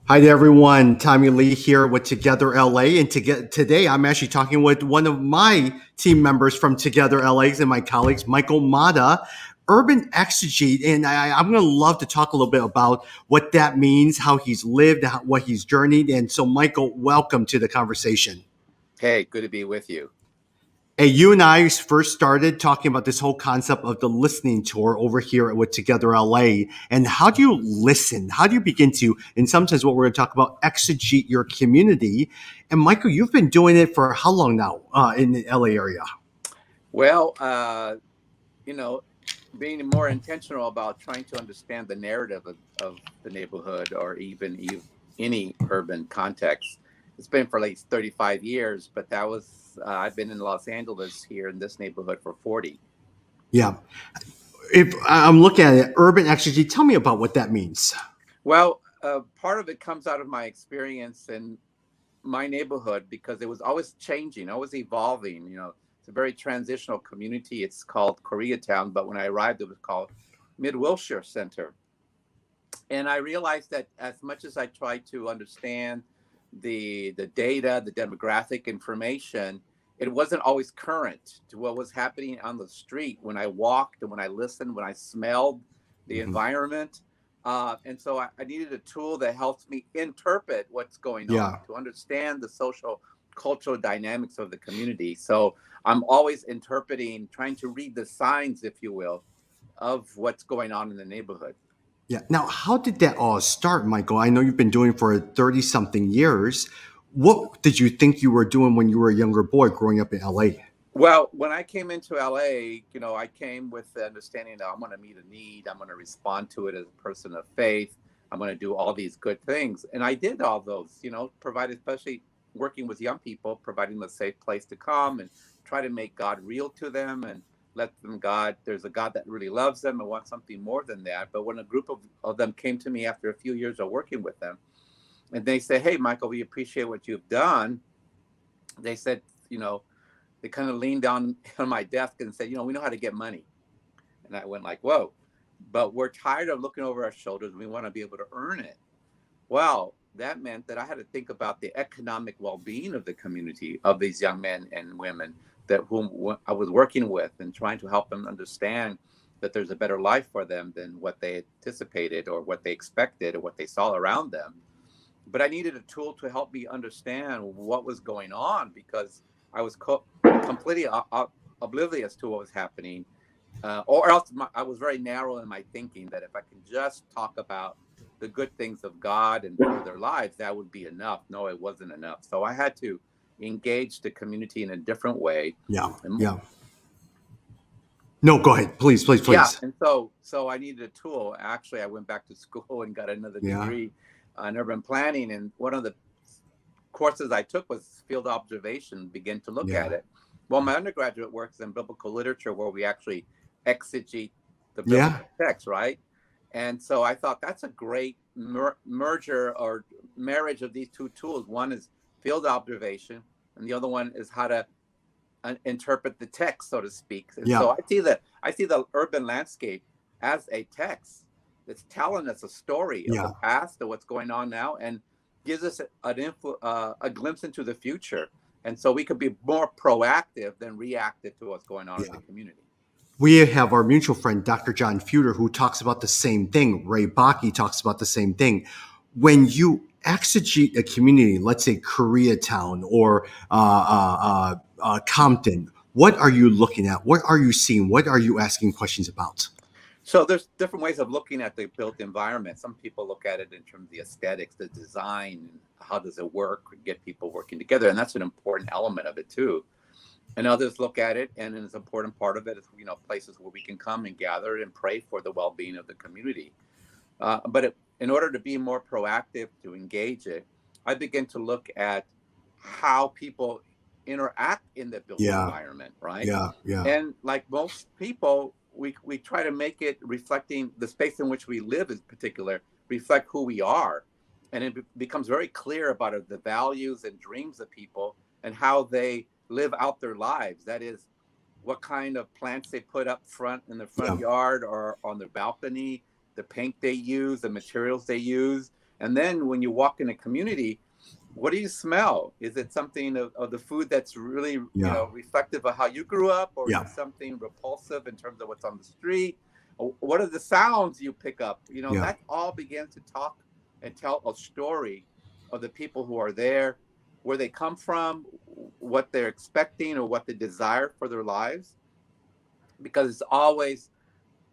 Hi to everyone. Tommy Lee here with Together LA, and today I'm actually talking with one of my team members from Together LA and my colleagues, Michael Mata, Urban Exegete, and I'm going to love to talk a little bit about what that means, how he's lived, what he's journeyed, and so Michael, welcome to the conversation. Hey, good to be with you. Hey, you and I first started talking about this whole concept of the listening tour over here with Together LA. And how do you listen? How do you begin to, in some sense, what we're going to talk about, exegete your community? And Michael, you've been doing it for how long now in the LA area? Well, you know, being more intentional about trying to understand the narrative of the neighborhood or even any urban context. It's been for like 35 years, but I've been in Los Angeles here in this neighborhood for 40. Yeah. If I'm looking at it, urban exegete, tell me about what that means. Well, part of it comes out of my experience in my neighborhood because it was always changing, always evolving. It's a very transitional community. It's called Koreatown, but when I arrived, it was called Mid Wilshire Center. And I realized that as much as I tried to understand the data, the demographic information, it wasn't always current to what was happening on the street when I walked and when I listened, when I smelled the Mhm. environment. And so I needed a tool that helps me interpret what's going on, Yeah. to understand the social, cultural dynamics of the community. So I'm always interpreting, trying to read the signs, if you will, of what's going on in the neighborhood. Yeah. Now, how did that all start, Michael? I know you've been doing it for 30 something years. What did you think you were doing when you were a younger boy growing up in LA? Well, when I came into LA, I came with the understanding that I'm going to meet a need. I'm going to respond to it as a person of faith. I'm going to do all these good things. And I did all those, provided, especially working with young people, providing a safe place to come and try to make God real to them and let them there's a God that really loves them and wants something more than that. But when a group of them came to me after a few years of working with them and they said, "Hey, Michael, we appreciate what you've done." They said, they kind of leaned down on my desk and said, "We know how to get money." And I went like, "Whoa, but we're tired of looking over our shoulders. We want to be able to earn it." Well, that meant that I had to think about the economic well-being of the community, of these young men and women that whom I was working with, and trying to help them understand that there's a better life for them than what they anticipated or what they expected or what they saw around them. But I needed a tool to help me understand what was going on because I was completely oblivious to what was happening, or else I was very narrow in my thinking that if I can just talk about the good things of God and for their lives, that would be enough. No, it wasn't enough. So I had to engage the community in a different way. Yeah. And Yeah. No, go ahead. Please, please, yeah, please. and so I needed a tool. Actually, I went back to school and got another Yeah. degree in urban planning, and one of the courses I took was field observation, begin to look at Yeah. it. Well, my undergraduate work is in biblical literature where we actually exegete the Yeah. biblical text, right? And so I thought that's a great merger or marriage of these two tools. One is field observation, and the other one is how to interpret the text, so to speak. And Yeah. so I see the urban landscape as a text that's telling us a story of the Yeah. past, of what's going on now, and gives us a glimpse into the future. And so we could be more proactive than reactive to what's going on in the Yeah. community. We have our mutual friend, Dr. John Feuder, who talks about the same thing. Ray Bakke talks about the same thing. When you exegete a community, let's say Koreatown or Compton, what are you looking at? What are you seeing? What are you asking questions about? So there's different ways of looking at the built environment. Some people look at it in terms of the aesthetics, the design, and how does it work, get people working together, and that's an important element of it too. And others look at it, and an important part of it is places where we can come and gather and pray for the well-being of the community. In order to be more proactive to engage it, I begin to look at how people interact in the built Yeah. environment, right? Yeah. Yeah. And like most people, we try to make it reflecting the space in which we live, in particular, reflect who we are, and it becomes very clear about the values and dreams of people and how they live out their lives. That is, what kind of plants they put up front in the front Yeah. yard or on their balcony, the paint they use, the materials they use. And then when you walk in a community, what do you smell? Is it something of the food that's really, Yeah. reflective of how you grew up, or is Yeah. it something repulsive in terms of what's on the street? Or what are the sounds you pick up? Yeah. That all begins to talk and tell a story of the people who are there, where they come from, what they're expecting, or what they desire for their lives, because it's always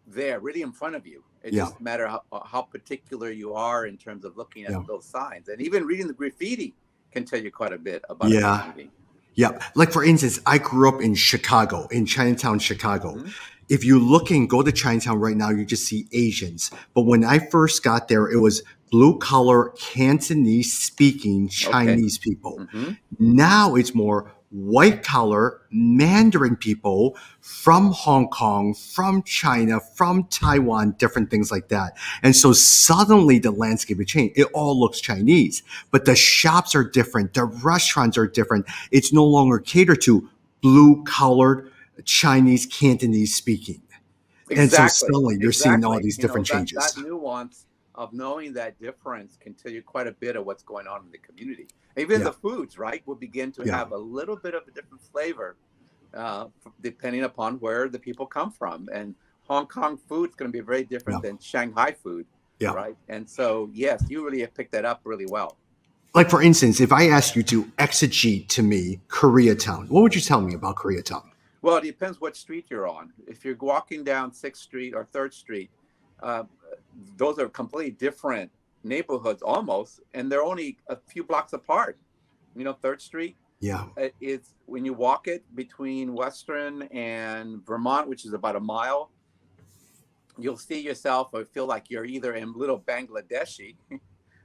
there, really in front of you. It Yeah. just matter how particular you are in terms of looking at Yeah. those signs, and even reading the graffiti can tell you quite a bit about a Yeah. community. Yeah. Like for instance, I grew up in Chicago, in Chinatown, Chicago. Mm-hmm. If you look and go to Chinatown right now, you just see Asians. But when I first got there, it was blue collar, Cantonese speaking Okay. Chinese people. Mm-hmm. Now it's more white collar Mandarin people from Hong Kong, from China, from Taiwan, different things like that. And so suddenly the landscape has changed. It all looks Chinese, but the shops are different. The restaurants are different. It's no longer catered to blue collared Chinese Cantonese speaking. And so Exactly. suddenly you're seeing all Exactly. these different That changes. nuance of knowing that difference can tell you quite a bit of what's going on in the community. Even Yeah. the foods, right, will begin to Yeah. have a little bit of a different flavor, depending upon where the people come from. And Hong Kong food is going to be very Yeah. different than Shanghai food, Yeah. right? And so, yes, you really have picked that up really well. Like for instance, if I asked you to exegete to me Koreatown, what would you tell me about Koreatown? Well, it depends what street you're on. If you're walking down 6th Street or 3rd Street, uh, those are completely different neighborhoods almost, and they're only a few blocks apart. 3rd Street Yeah. is, when you walk it between Western and Vermont, which is about a mile, you'll see yourself or feel like you're either in little Bangladeshi,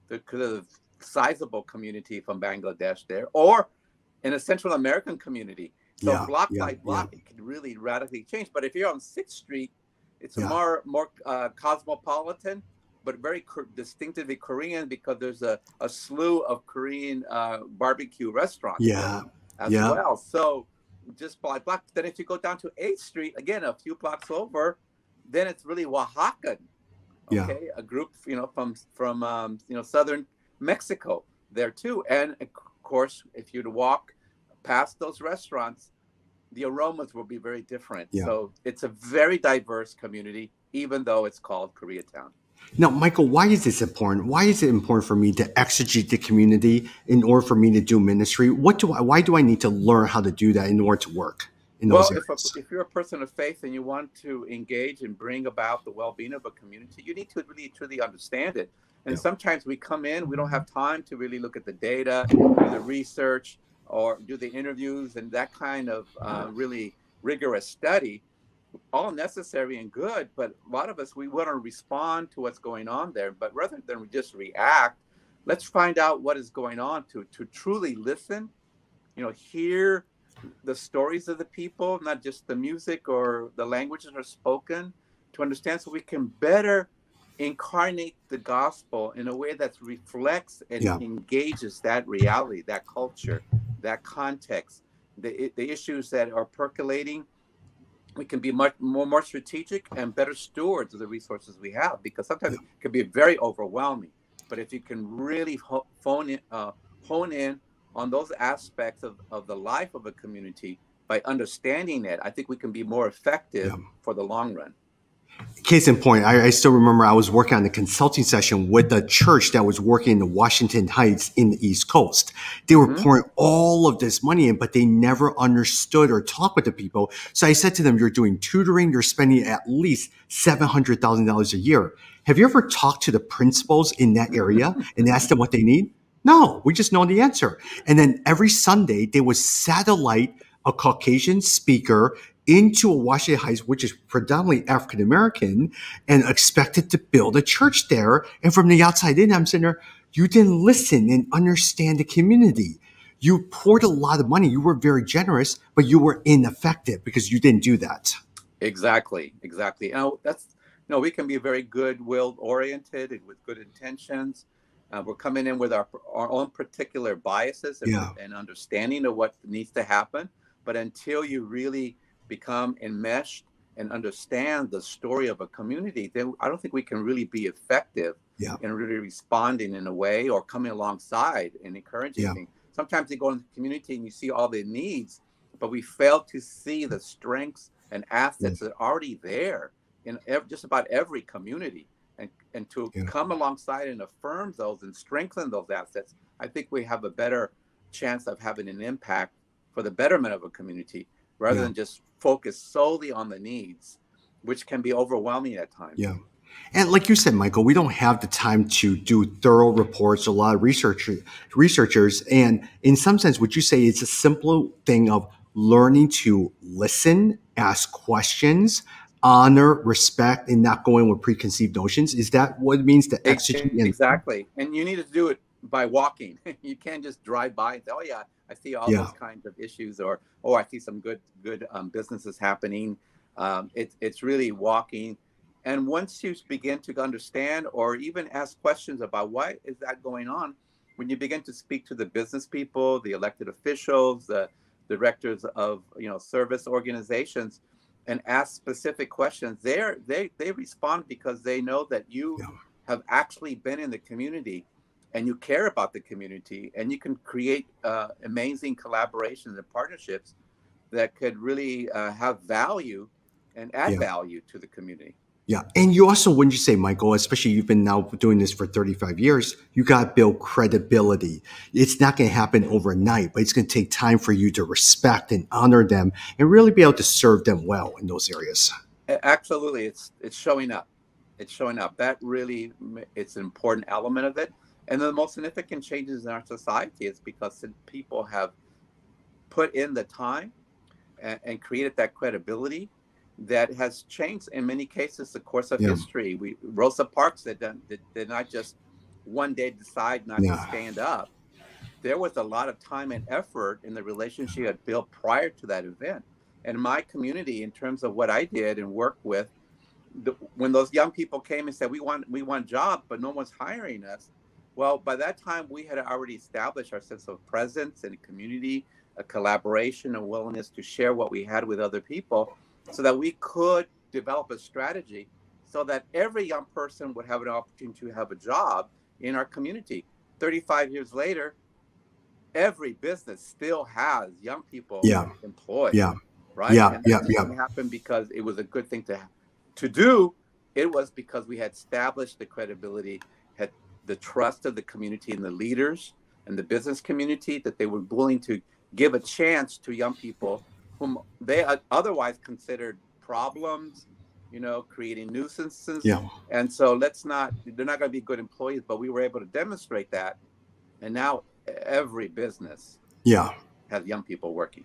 the sizable community from Bangladesh there, or in a Central American community. So Yeah. block Yeah. by block, Yeah. it can really radically change. But if you're on 6th Street, it's a Yeah. more cosmopolitan, but very distinctively Korean, because there's a slew of Korean barbecue restaurants there Yeah. as Yeah. well. So just by block. Then if you go down to 8th Street, again, a few blocks over, then it's really Oaxacan. Yeah. Okay, a group, from southern Mexico there too. And of course, if you'd walk past those restaurants, the aromas will be very different. Yeah. So it's a very diverse community, even though it's called Koreatown. Now, Michael, why is this important? Why is it important for me to exegete the community in order for me to do ministry? Why do I need to learn how to do that in order to work in those Well, areas? if you're a person of faith and you want to engage and bring about the well-being of a community, you need to really truly understand it. And Yeah. sometimes we come in, we don't have time to really look at the data, do the research, or do the interviews and that kind of really rigorous study. All necessary and good, but a lot of us, we want to respond to what's going on there. But rather than just react, let's find out what is going on, to truly listen, hear the stories of the people, not just the music or the languages that are spoken, to understand, so we can better incarnate the gospel in a way that reflects and Yeah. engages that reality, that culture, that context, the issues that are percolating. We can be much more strategic and better stewards of the resources we have, because sometimes Yeah. it can be very overwhelming. But if you can really hone in on those aspects of the life of a community by understanding it, I think we can be more effective Yeah. for the long run. Case in point, I still remember I was working on a consulting session with a church that was working in the Washington Heights in the East Coast. They were pouring all of this money in, but they never understood or talked with the people. So I said to them, you're doing tutoring, you're spending at least $700,000 a year. Have you ever talked to the principals in that area and asked them what they need? No, we just know the answer. And then every Sunday, they would satellite a Caucasian speaker into a Washington Heights, which is predominantly African American, and expected to build a church there. And from the outside in, I'm sitting there, you didn't listen and understand the community. You poured a lot of money. You were very generous, but you were ineffective because you didn't do that. Exactly. We can be very goodwill oriented and with good intentions. We're coming in with our own particular biases and understanding of what needs to happen. But until you really become enmeshed and understand the story of a community, then I don't think we can really be effective Yeah. in really responding in a way or coming alongside and encouraging Yeah. things. Sometimes you go into the community and you see all the needs, but we fail to see the strengths and assets that are already there in just about every community. And to Yeah. come alongside and affirm those and strengthen those assets, I think we have a better chance of having an impact for the betterment of a community rather Yeah. than just focus solely on the needs, which can be overwhelming at times. Yeah. And like you said, Michael, we don't have the time to do thorough reports. A lot of researchers, and in some sense, would you say it's a simple thing of learning to listen, ask questions, honor, respect, and not going with preconceived notions? Is that what it means to exegete? Exactly. And you need to do it by walking. You can't just drive by and say, "Oh yeah, I see all those kinds of issues," or "Oh, I see some good businesses happening." It's really walking. And once you begin to understand or even ask questions about why is that going on, when you begin to speak to the business people, the elected officials, the directors of service organizations, and ask specific questions, they respond because they know that you have actually been in the community and you care about the community, and you can create amazing collaborations and partnerships that could really have value and add value to the community. Yeah. And you also, wouldn't you say, Michael, especially you've been now doing this for 35 years, you got to build credibility. It's not going to happen overnight, but it's going to take time for you to respect and honor them and really be able to serve them well in those areas. Absolutely. It's showing up. It's showing up. That really, it's an important element of it. And the most significant changes in our society is because people have put in the time and created that credibility that has changed in many cases the course of history. Rosa Parks did not just one day decide not to stand up. There was a lot of time and effort in the relationship had built prior to that event. And my community, in terms of what I did and worked with, when those young people came and said, we want jobs, but no one's hiring us. Well, by that time, we had already established our sense of presence in the community, a collaboration, a willingness to share what we had with other people so that we could develop a strategy so that every young person would have an opportunity to have a job in our community. 35 years later, every business still has young people employed. Right? And that didn't happen because it was a good thing to do. It was because we had established the credibility, had the trust of the community and the leaders and the business community that they were willing to give a chance to young people whom they otherwise considered problems, creating nuisances. And so they're not going to be good employees, but we were able to demonstrate that. And now every business has young people working.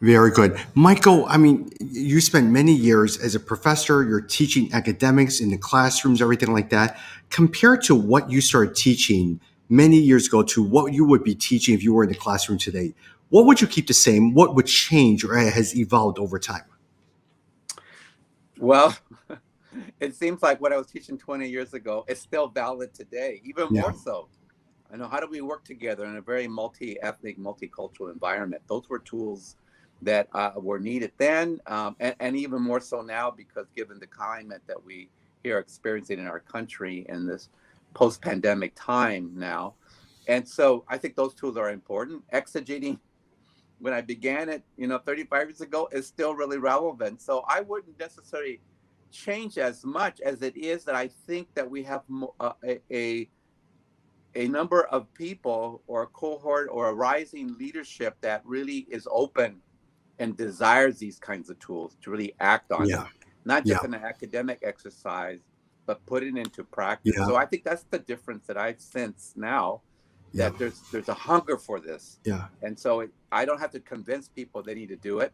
Very good. Michael, I mean, you spent many years as a professor, you're teaching academics in the classrooms, everything like that. Compared to what you started teaching many years ago to what you would be teaching if you were in the classroom today, what would you keep the same? What would change or has evolved over time? Well, it seems like what I was teaching 20 years ago is still valid today, even more so. I know, how do we work together in a very multi-ethnic, multicultural environment? Those were tools that were needed then, and even more so now, because given the climate that we here are experiencing in our country in this post-pandemic time now. And so I think those tools are important. Exegeting, when I began it, 35 years ago, is still really relevant. So I wouldn't necessarily change as much as it is that I think that we have a number of people or a cohort or a rising leadership that really is open and desires these kinds of tools to really act on it. Not just an academic exercise, but put it into practice. So I think that's the difference that I sense now, that there's a hunger for this. And so I don't have to convince people they need to do it.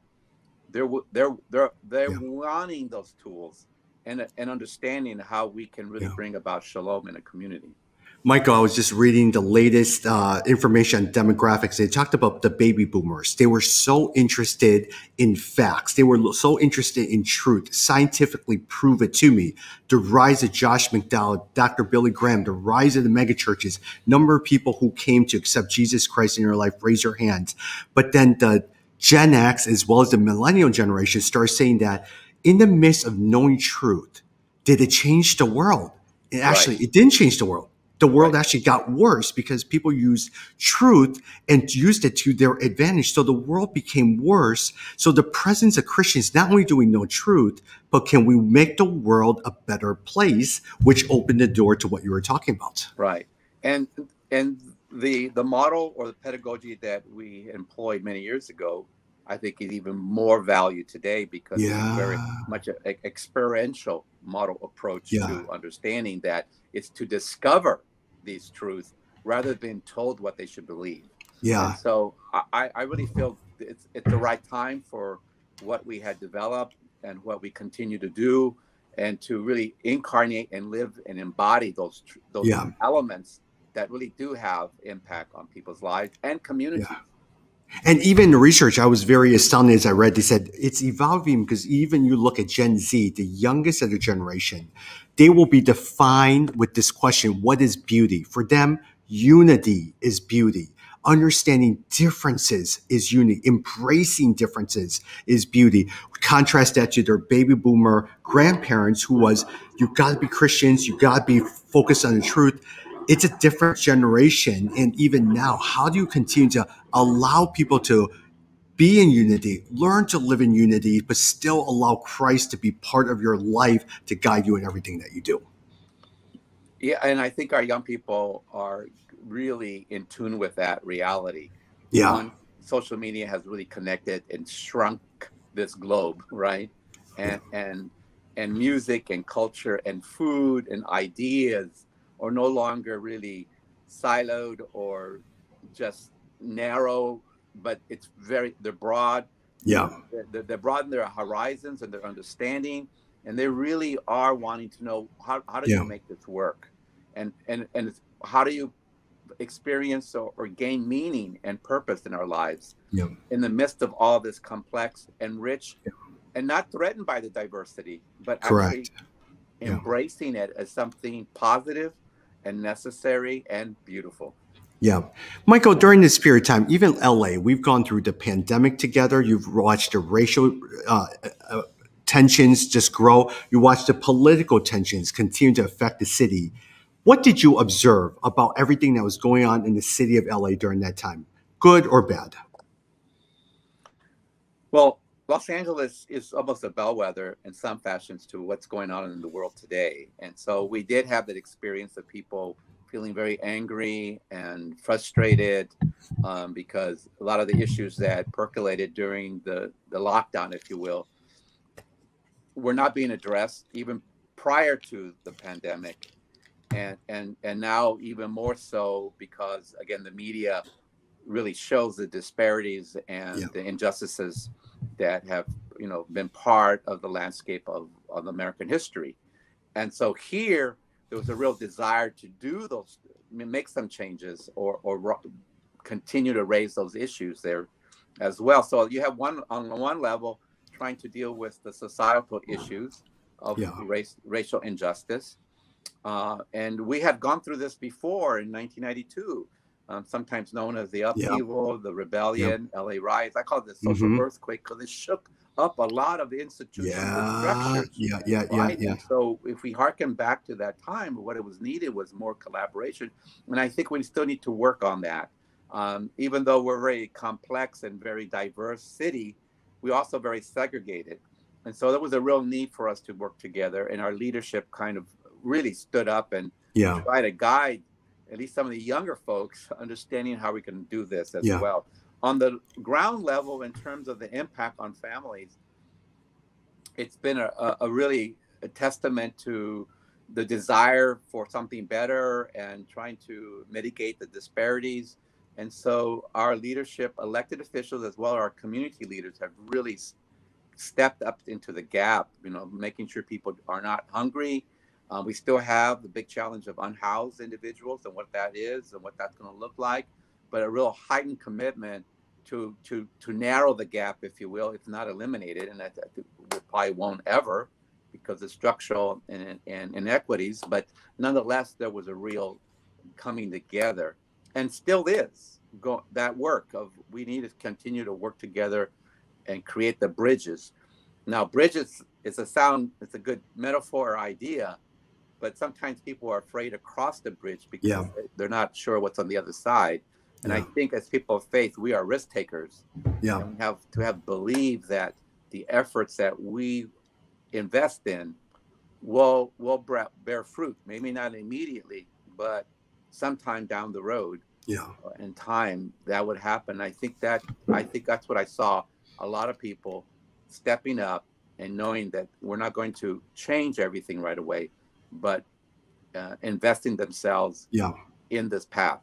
They're wanting those tools and understanding how we can really bring about shalom in a community. Michael, I was just reading the latest information on demographics. They talked about the baby boomers. They were so interested in facts. They were so interested in truth. Scientifically prove it to me. The rise of Josh McDowell, Dr. Billy Graham, the rise of the megachurches, number of people who came to accept Jesus Christ in your life, raise your hands. But then the Gen X, as well as the millennial generation, started saying that in the midst of knowing truth, did it change the world? Right. It didn't change the world. The world Right. actually got worse because people used truth and used it to their advantage. So the world became worse. So the presence of Christians, not only do we know truth, but can we make the world a better place, which opened the door to what you were talking about. Right. And and the model or the pedagogy that we employed many years ago, I think is even more value today because it's very Yeah. much an experiential model approach Yeah. to understanding that it's to discover these truths rather than told what they should believe. And Yeah. so I really feel it's the right time for what we had developed and what we continue to do and to really incarnate and live and embody those Yeah. elements that really do have impact on people's lives and Yeah. communities. And even the research, I was very astounded as I read. They said it's evolving because even you look at Gen Z, the youngest of the generation, they will be defined with this question: what is beauty? For them, unity is beauty. Understanding differences is unity. Embracing differences is beauty. Contrast that to their baby boomer grandparents, who was, you got to be Christians, you got to be focused on the truth. It's a different generation. And even now, how do you continue to allow people to be in unity, learn to live in unity, but still allow Christ to be part of your life to guide you in everything that you do? Yeah, and I think our young people are really in tune with that reality. Yeah. One, social media has really connected and shrunk this globe, right? Yeah. And music and culture and food and ideas are no longer really siloed or just narrow, but they're broad. Yeah. They're broaden their horizons and their understanding, and they really are wanting to know how do you Yeah. make this work, and how do you experience or gain meaning and purpose in our lives Yeah. in the midst of all this complex and rich and not threatened by the diversity, but actually Correct. Yeah. embracing it as something positive and necessary and beautiful. Yeah. Michael, during this period of time, even LA, we've gone through the pandemic together. You've watched the racial uh, uh, tensions just grow. You watched the political tensions continue to affect the city. What did you observe about everything that was going on in the city of LA during that time, good or bad? Well, Los Angeles is almost a bellwether in some fashions to what's going on in the world today. And so we did have that experience of people feeling very angry and frustrated because a lot of the issues that percolated during the lockdown, if you will, were not being addressed even prior to the pandemic. And now even more so because, again, the media really shows the disparities Yeah. and the injustices that have been part of the landscape of American history. And so here there was a real desire to do those, make some changes or continue to raise those issues there as well. So you have on one level trying to deal with the societal issues of Yeah. racial injustice, and we had gone through this before in 1992, sometimes known as the Yeah. upheaval, the Yeah. rebellion, LA riots. I call it the social Mm-hmm. earthquake because it shook up a lot of the institutions and Yeah. structures, Yeah. Yeah. Yeah. right? Yeah. And so if we harken back to that time, what it was needed was more collaboration. And I think we still need to work on that. Even though we're a very complex and very diverse city, we're also very segregated. And so there was a real need for us to work together, and our leadership kind of really stood up and Yeah. try to guide at least some of the younger folks understanding how we can do this as Yeah. well. On the ground level, in terms of the impact on families, it's been a really a testament to the desire for something better and trying to mitigate the disparities. And so our leadership, elected officials, as well as our community leaders have really stepped up into the gap, making sure people are not hungry. We still have the big challenge of unhoused individuals and what that is and what that's going to look like, but a real heightened commitment to narrow the gap, if you will, if not eliminate it. And I think we probably won't ever because of structural and inequities. But nonetheless, there was a real coming together, and still is that work of we need to continue to work together and create the bridges. Now, bridges is a sound, it's a good metaphor or idea, but sometimes people are afraid to cross the bridge Yeah. because they're not sure what's on the other side. And I Yeah. think as people of faith, we are risk takers, Yeah. and we have to have believe that the efforts that we invest in will bear fruit. Maybe not immediately, but sometime down the road, Yeah. in time, that would happen. I think that's what I saw. A lot of people stepping up and knowing that we're not going to change everything right away, but investing themselves Yeah. in this path.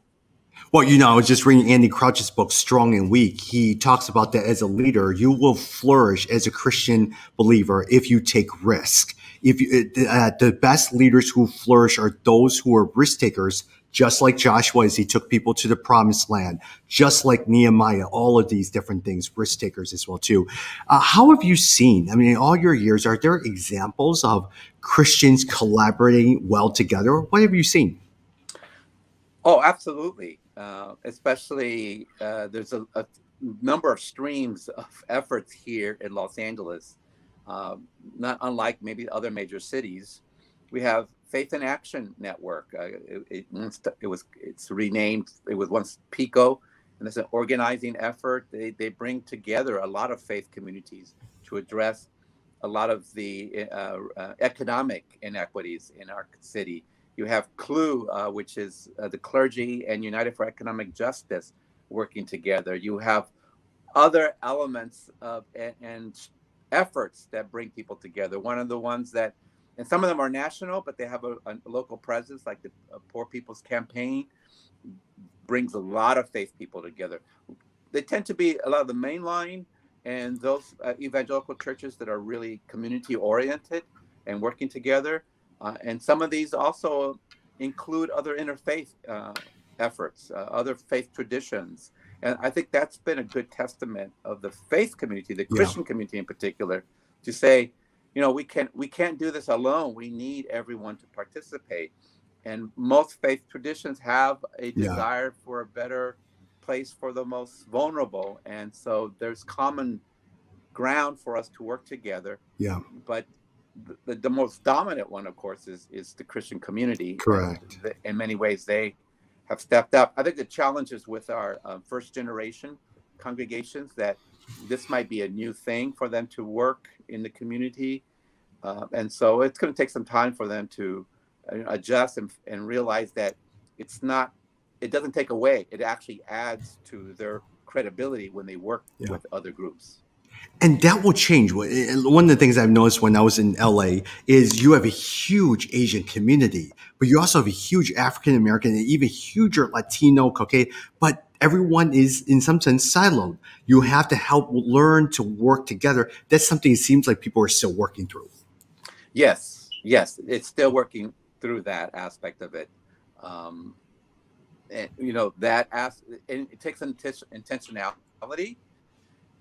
Well, I was just reading Andy Crouch's book, Strong and Weak. He talks about that as a leader, you will flourish as a Christian believer if you take risk. If you, the best leaders who flourish are those who are risk takers, just like Joshua as he took people to the promised land, just like Nehemiah, all of these different things, risk takers as well too. How have you seen, I mean, in all your years, are there examples of Christians collaborating well together? What have you seen? Oh, absolutely. Especially there's a number of streams of efforts here in Los Angeles, not unlike maybe other major cities. We have Faith in Action Network. It's renamed. It was once PICO, and it's an organizing effort. They bring together a lot of faith communities to address a lot of the economic inequities in our city. You have CLU, which is the Clergy and United for Economic Justice working together. You have other elements of and efforts that bring people together. One of the ones that, and some of them are national, but they have a local presence, like the Poor People's Campaign, brings a lot of faith people together. They tend to be a lot of the mainline and those evangelical churches that are really community oriented and working together. And some of these also include other interfaith efforts, other faith traditions. And I think that's been a good testament of the faith community, the Yeah. Christian community in particular, to say, we can't do this alone. We need everyone to participate. And most faith traditions have a Yeah. desire for a better place for the most vulnerable. And so there's common ground for us to work together. Yeah. But the most dominant one, of course, is the Christian community. And Correct. in many ways, they have stepped up. I think the challenge is with our first generation congregations that this might be a new thing for them to work in the community. And so it's going to take some time for them to adjust and realize that it's not, it doesn't take away, it actually adds to their credibility when they work Yeah. with other groups. And that will change. One of the things I've noticed when I was in LA is you have a huge Asian community, but you also have a huge African American and even huger Latino, Caucasian, but everyone is in some sense siloed. You have to help learn to work together. That's something it seems like people are still working through. Yes, it's still working through that aspect of it. Um, and, and it takes intentionality.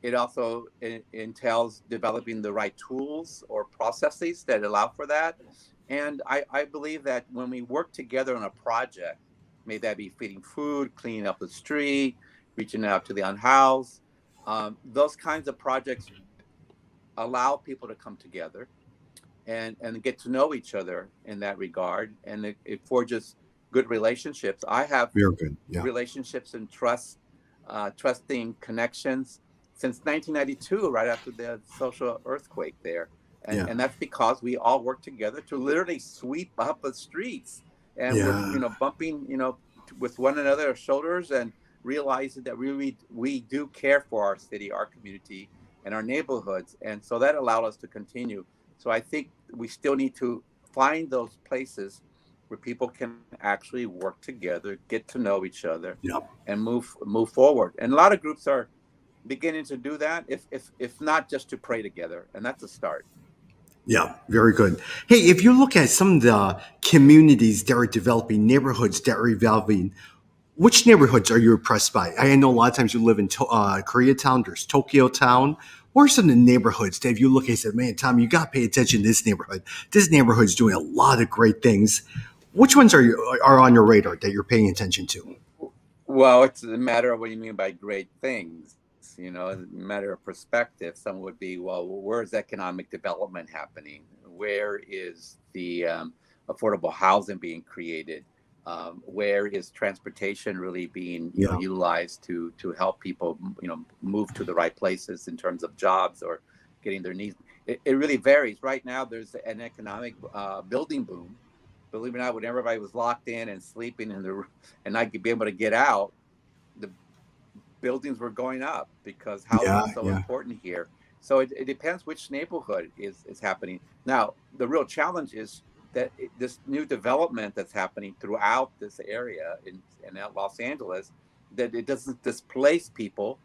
It also entails developing the right tools or processes that allow for that. And I believe that when we work together on a project, may that be feeding food, cleaning up the street, reaching out to the unhoused, those kinds of projects allow people to come together and get to know each other in that regard. And it forges good relationships. I have Very good. Yeah. relationships and trusting connections since 1992, right after the social earthquake there. And, Yeah. and that's because we all work together to literally sweep up the streets. And we're, Yeah. bumping, with one another's shoulders and realizing that we do care for our city, our community, and our neighborhoods. And so that allowed us to continue. So I think we still need to find those places where people can actually work together, get to know each other, Yeah. and move forward. And a lot of groups are beginning to do that, if not just to pray together, and that's a start. Yeah, very good. Hey, if you look at some of the communities that are developing, neighborhoods that are evolving, which neighborhoods are you impressed by? I know a lot of times you live in Koreatown, there's Tokyo Town. What are some of the neighborhoods that if you look at and say, man, Tom, you got to pay attention to this neighborhood. This neighborhood's doing a lot of great things. Which ones are on your radar that you're paying attention to? Well, it's a matter of what you mean by great things. You know, as a matter of perspective, some would be, well, where's economic development happening? Where is the affordable housing being created? Where is transportation really being, you know, Yeah. utilized to help people, you know, move to the right places in terms of jobs or getting their needs? It really varies. Right now, there's an economic building boom. Believe it or not, when everybody was locked in and sleeping in the and not be able to get out, the buildings were going up because housing Yeah. is so Yeah. important here. So it depends which neighborhood is happening. Now, the real challenge is that this new development that's happening throughout this area in Los Angeles, that it doesn't displace people.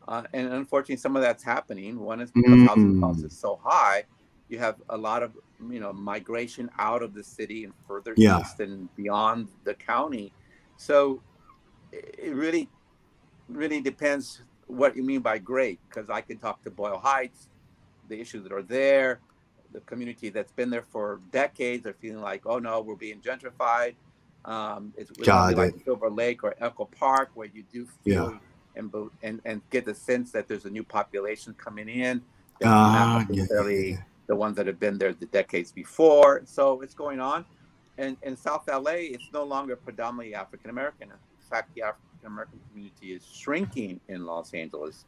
And unfortunately, some of that's happening. One is because housing costs Mm. is so high. You have a lot of, you know, migration out of the city and further Yeah. east and beyond the county. So it really depends what you mean by great, because I can talk to Boyle Heights, the issues that are there, the community that's been there for decades are feeling like, oh no, we're being gentrified. We don't want to be Got like it. Silver Lake or Echo Park, where you do Yeah. feel and get the sense that there's a new population coming in that's not Yeah. Yeah. necessarily Yeah. the ones that have been there the decades before. So it's going on. And in South LA, it's no longer predominantly African American. In fact, the African American community is shrinking in Los Angeles.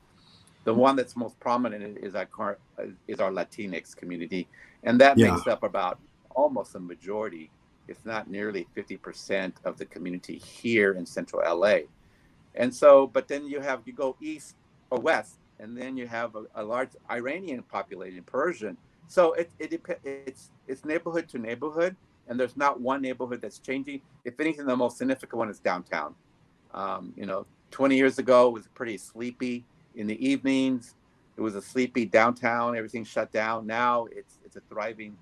The one that's most prominent is our Latinx community, and that Yeah. makes up about almost a majority, if not nearly 50% of the community here in Central LA. And so, but then you go east or west, and then you have a large Iranian population, Persian. So it's neighborhood to neighborhood, and there's not one neighborhood that's changing. If anything, the most significant one is downtown. You know, 20 years ago it was pretty sleepy in the evenings. It was a sleepy downtown. Everything shut down. Now it's a thriving,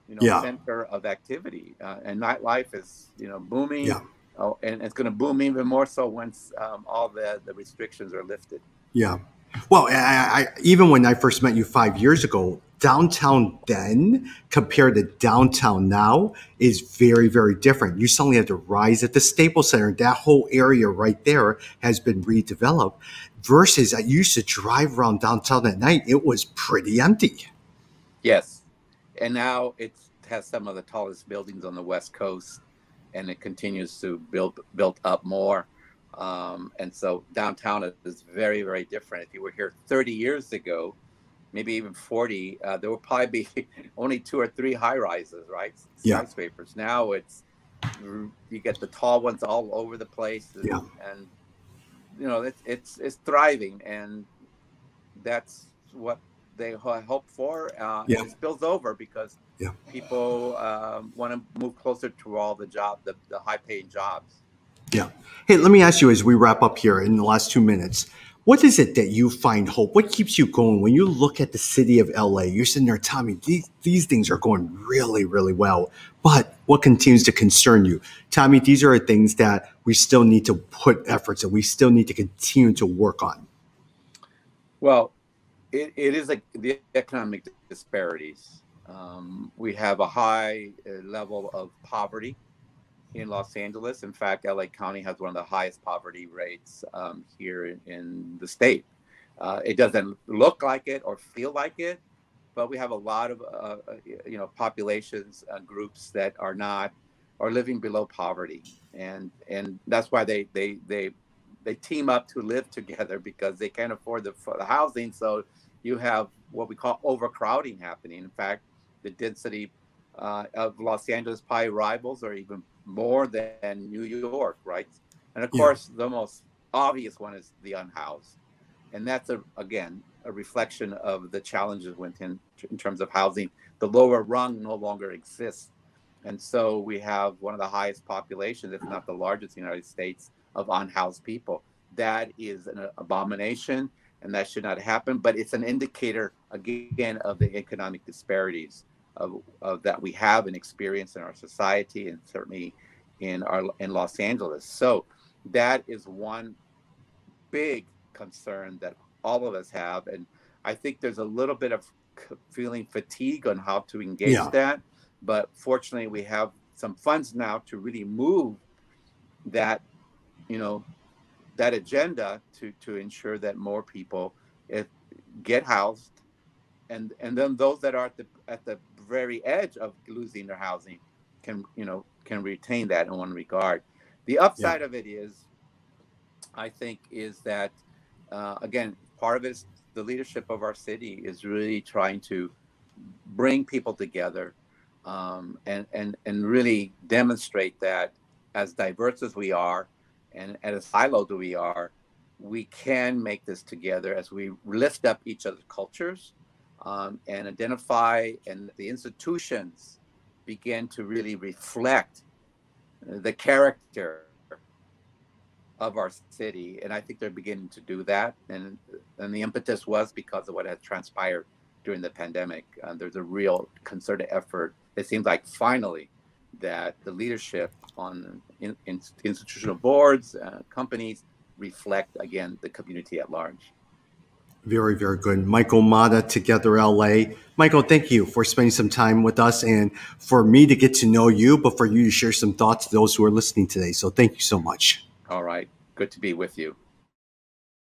you know, Yeah. center of activity, and nightlife is, you know, booming. Yeah. Oh, and it's going to boom even more so once all the restrictions are lifted. Yeah. Well, even when I first met you 5 years ago, downtown then compared to downtown now is very, very different. You suddenly have to rise at the Staples Center. That whole area right there has been redeveloped. Versus I used to drive around downtown at night. It was pretty empty. Yes, and now it has some of the tallest buildings on the West Coast, and it continues to build up more. And so downtown is very, very different. If you were here 30 years ago, maybe even 40, there would probably be only two or three high rises, right? Yeah. Skyscrapers. Now you get the tall ones all over the place, Yeah. and you know it's thriving, and that's what they hope for, Yeah. and it spills over because Yeah. people want to move closer to all the high paying jobs. Yeah. Hey, let me ask you as we wrap up here in the last 2 minutes, what is it that you find hope? What keeps you going when you look at the city of LA? You're sitting there, Tommy, these things are going really, really well. But what continues to concern you? Tommy, these are things that we still need to put efforts and we still need to continue to work on. Well, it is like the economic disparities. We have a high level of poverty in Los Angeles. In fact, LA County has one of the highest poverty rates here in the state. It doesn't look like it or feel like it, but we have a lot of you know, populations groups that are living below poverty, and that's why they team up to live together because they can't afford the housing. So you have what we call overcrowding happening. In fact, the density of Los Angeles probably rivals or even more than New York, right? And of Yeah. course, the most obvious one is the unhoused, and that's again a reflection of the challenges within in terms of housing. The lower rung no longer exists, and so we have one of the highest populations, if not the largest in the United States, of unhoused people. That is an abomination, and that should not happen. But it's an indicator again of the economic disparities of that we have and experience in our society, and certainly in Los Angeles. So that is one big concern that all of us have. And I think there's a little bit of feeling fatigue on how to engage Yeah. that. But fortunately, we have some funds now to really move that, you know, that agenda to ensure that more people if get housed, and then those that are at the very edge of losing their housing can, can retain that in one regard. The Yeah. upside of it is, I think, is that again, part of it is the leadership of our city is really trying to bring people together, and really demonstrate that as diverse as we are and as siloed as we are, we can make this together as we lift up each other's cultures, and identify, and the institutions begin to really reflect the character of our city. And I think they're beginning to do that. And the impetus was because of what had transpired during the pandemic. There's a real concerted effort. It seems like finally that the leadership on institutional boards, companies reflect again the community at large. Very, very good. Michael Mata, Together LA. Michael, thank you for spending some time with us and for me to get to know you, but for you to share some thoughts to those who are listening today. So thank you so much. All right. Good to be with you.